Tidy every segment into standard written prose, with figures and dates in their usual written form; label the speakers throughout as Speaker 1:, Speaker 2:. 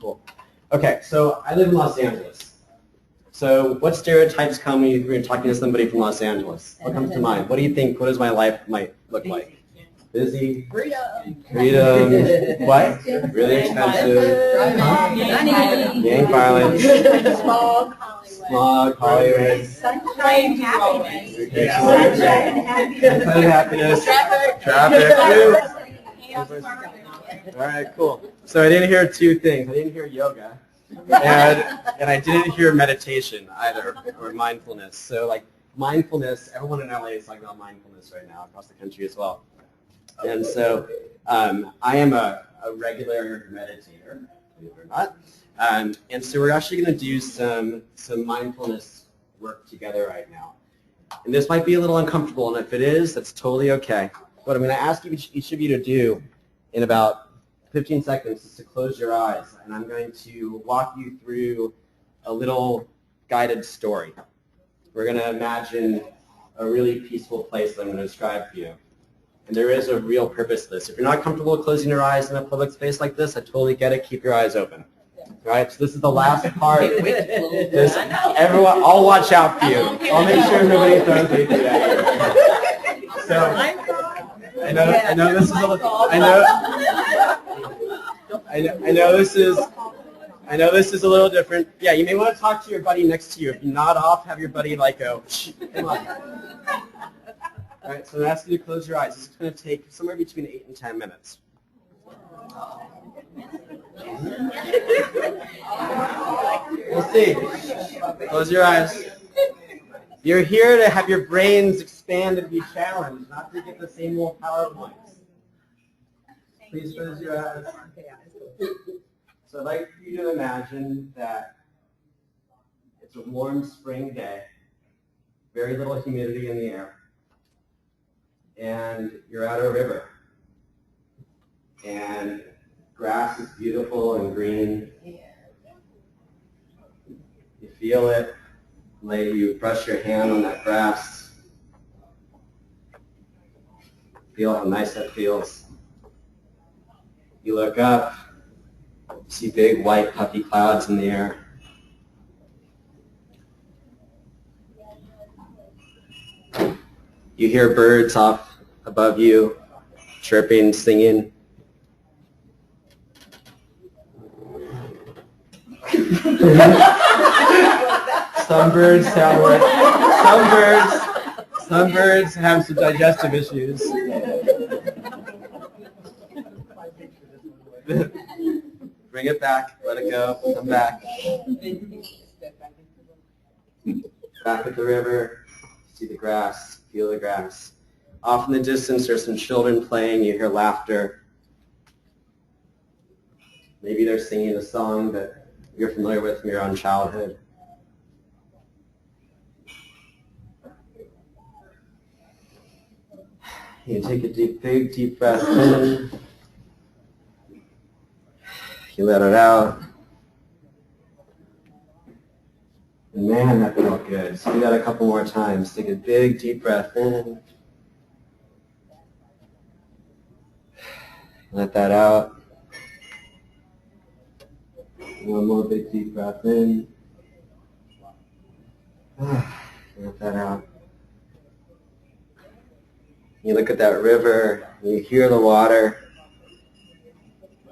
Speaker 1: cool. Okay, so I live in Los Angeles. So what stereotypes come when you're talking to somebody from Los Angeles? What comes to mind? What do you think, what does my life might look like? Busy? Freedom. What? Really expensive. Gang violence. Smog. Hollywood.
Speaker 2: Sunshine, happiness.
Speaker 1: Happiness. Traffic. All right, cool. So I didn't hear two things. I didn't hear yoga, and I didn't hear meditation either, or mindfulness. So like mindfulness, everyone in LA is talking about mindfulness right now across the country as well. And so I am a regular meditator, believe it or not. And so we're actually going to do some mindfulness work together right now. And this might be a little uncomfortable, and if it is, that's totally okay. What I'm going to ask each of you to do in about 15 seconds is to close your eyes, and I'm going to walk you through a little guided story. We're going to imagine a really peaceful place that I'm going to describe for you. And there is a real purpose to this. If you're not comfortable closing your eyes in a public space like this, I totally get it. Keep your eyes open. All right, so this is the last part. Everyone, I'll watch out for you. I'll make sure nobody throws anything at you. So I know this is a little, I know this is a little different. Yeah, you may want to talk to your buddy next to you. If you nod off, have your buddy like go, come on. All right, so I'm asking you to close your eyes. This is going to take somewhere between 8 and 10 minutes. We'll see. Close your eyes. You're here to have your brains expand and be challenged, not to get the same old PowerPoints. Please close your eyes. So I'd like for you to imagine that it's a warm spring day, very little humidity in the air, and you're at a river, and grass is beautiful and green. You feel it. You brush your hand on that grass. Feel how nice that feels. You look up, you see big white puffy clouds in the air. You hear birds off above you, chirping, singing. Some birds sound like some birds have some digestive issues. Bring it back, let it go, come back. Back at the river, see the grass, feel the grass. Off in the distance, there's some children playing, you hear laughter. Maybe they're singing a song that you're familiar with from your own childhood. You take a big deep breath in. You let it out. And man, that felt good. So do that a couple more times. Take a big deep breath in. Let that out. One more big deep breath in. Let that out. You look at that river, and you hear the water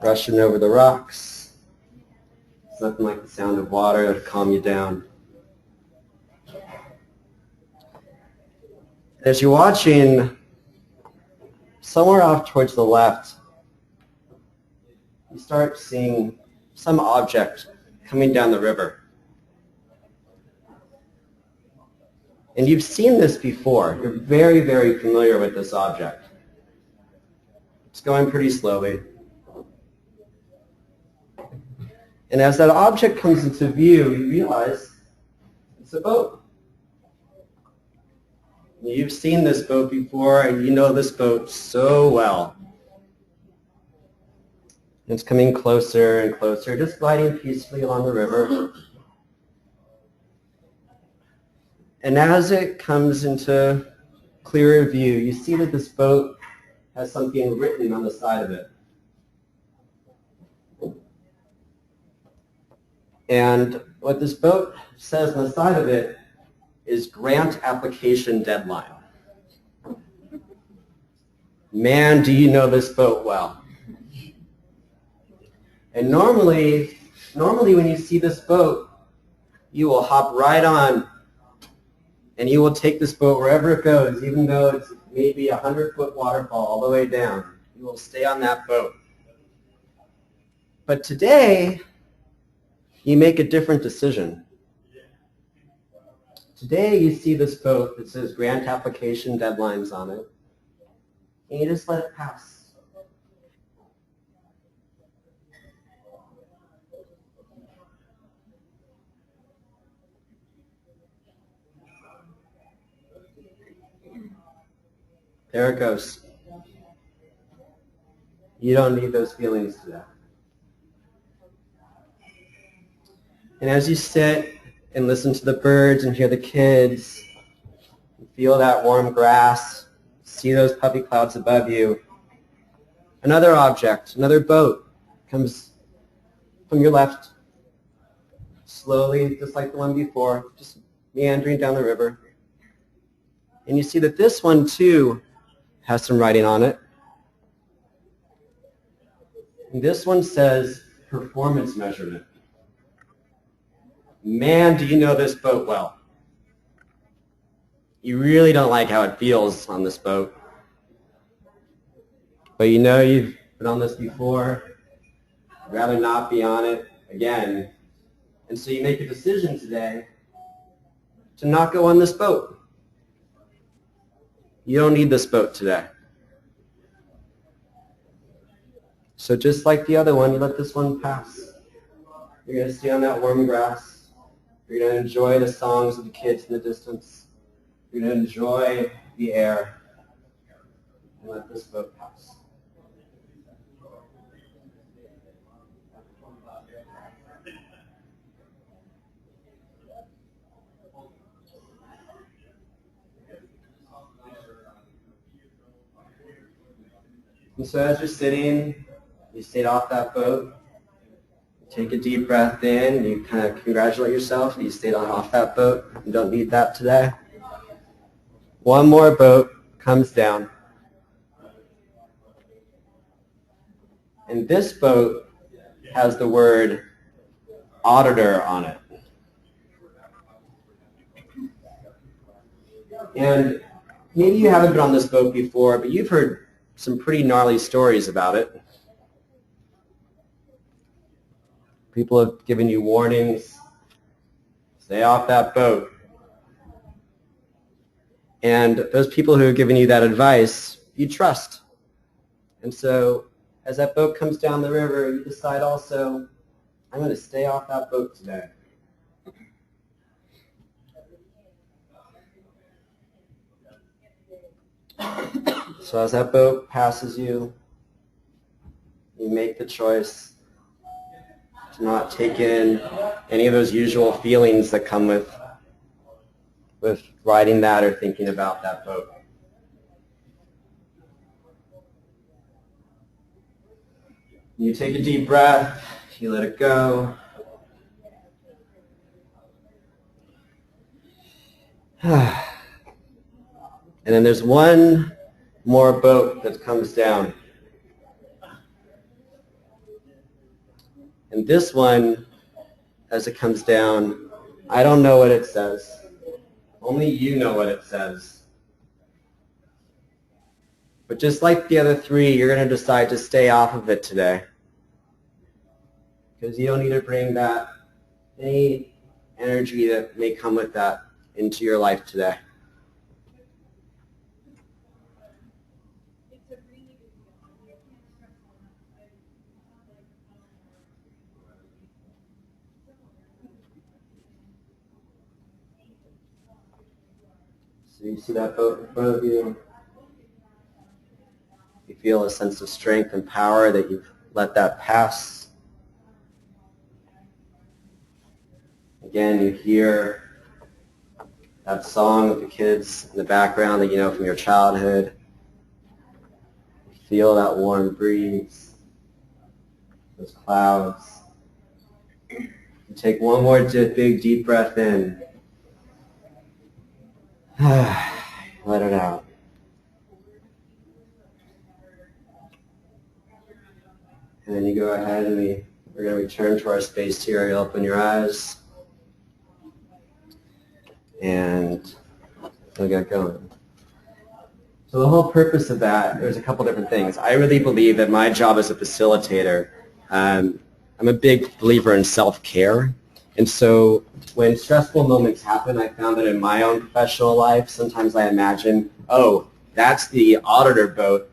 Speaker 1: rushing over the rocks. It's nothing like the sound of water to calm you down. As you're watching, somewhere off towards the left, you start seeing some object coming down the river. And you've seen this before. You're very, very familiar with this object. It's going pretty slowly. And as that object comes into view, you realize it's a boat. You've seen this boat before, and you know this boat so well. It's coming closer and closer, just gliding peacefully along the river. And as it comes into clearer view, you see that this boat has something written on the side of it. And what this boat says on the side of it is grant application deadline. Man, do you know this boat well. And normally when you see this boat, you will hop right on and you will take this boat wherever it goes, even though it's maybe a 100-foot waterfall all the way down. You will stay on that boat. But today, you make a different decision. Today, you see this boat that says grant application deadlines on it, and you just let it pass. There it goes. You don't need those feelings today. And as you sit and listen to the birds and hear the kids, feel that warm grass, see those puffy clouds above you, another object, another boat comes from your left, slowly, just like the one before, just meandering down the river. And you see that this one, too, has some writing on it. And this one says performance measurement. Man, do you know this boat well. You really don't like how it feels on this boat. But you know you've been on this before. You'd rather not be on it again. And so you make a decision today to not go on this boat. You don't need this boat today. So just like the other one, you let this one pass. You're going to stay on that warm grass. You're going to enjoy the songs of the kids in the distance. You're going to enjoy the air and let this boat pass. And so as you're sitting, you stayed off that boat. Take a deep breath in, and you kind of congratulate yourself that you stayed off that boat. You don't need that today. One more boat comes down. And this boat has the word auditor on it. And maybe you haven't been on this boat before, but you've heard some pretty gnarly stories about it. People have given you warnings. Stay off that boat. And those people who have given you that advice, you trust. And so as that boat comes down the river, you decide also, I'm going to stay off that boat today. So as that boat passes you, you make the choice to not take in any of those usual feelings that come with riding that or thinking about that boat. You take a deep breath, you let it go. And then there's one more boat that comes down. And this one, as it comes down, I don't know what it says. Only you know what it says. But just like the other three, you're going to decide to stay off of it today. Because you don't need to bring that, any energy that may come with that into your life today. So you see that boat in front of you. You feel a sense of strength and power that you've let that pass. Again, you hear that song of the kids in the background that you know from your childhood. You feel that warm breeze, those clouds. You Take one more big deep breath in. Let it out. And then you go ahead and we're going to return to our space here. You open your eyes. And we'll get going. So the whole purpose of that, there's a couple different things. I really believe that my job as a facilitator, I'm a big believer in self-care. And so when stressful moments happen, I found that in my own professional life, sometimes I imagine, oh, that's the auditor boat.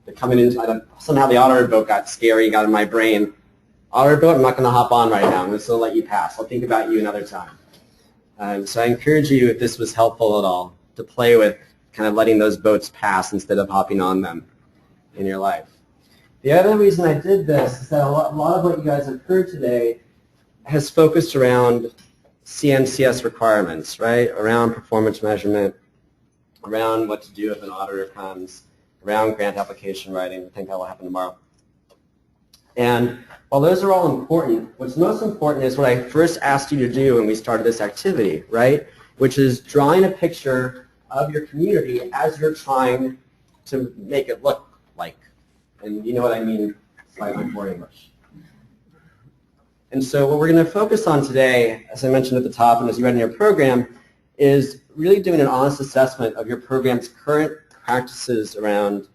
Speaker 1: They're coming in, somehow the auditor boat got scary, got in my brain. Auditor boat, I'm not going to hop on right now. I'm just going to let you pass. I'll think about you another time. So I encourage you, if this was helpful at all, to play with kind of letting those boats pass instead of hopping on them in your life. The other reason I did this is that a lot of what you guys have heard today has focused around CNCS requirements, right? Around performance measurement, around what to do if an auditor comes, around grant application writing. I think that will happen tomorrow. And while those are all important, what's most important is what I first asked you to do when we started this activity, right? Which is drawing a picture of your community as you're trying to make it look like. And you know what I mean by my poor English. And so what we're going to focus on today, as I mentioned at the top and as you read in your program, is really doing an honest assessment of your program's current practices around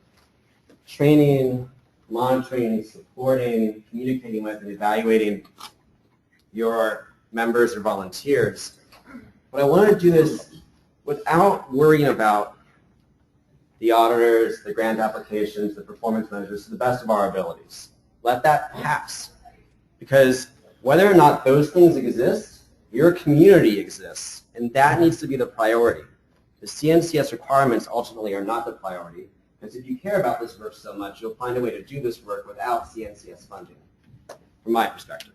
Speaker 1: training, monitoring, supporting, communicating with, and evaluating your members or volunteers. What I want to do is, without worrying about the auditors, the grant applications, the performance measures, to the best of our abilities. Let that pass. Because whether or not those things exist, your community exists, and that needs to be the priority. The CNCS requirements ultimately are not the priority, because if you care about this work so much, you'll find a way to do this work without CNCS funding, from my perspective.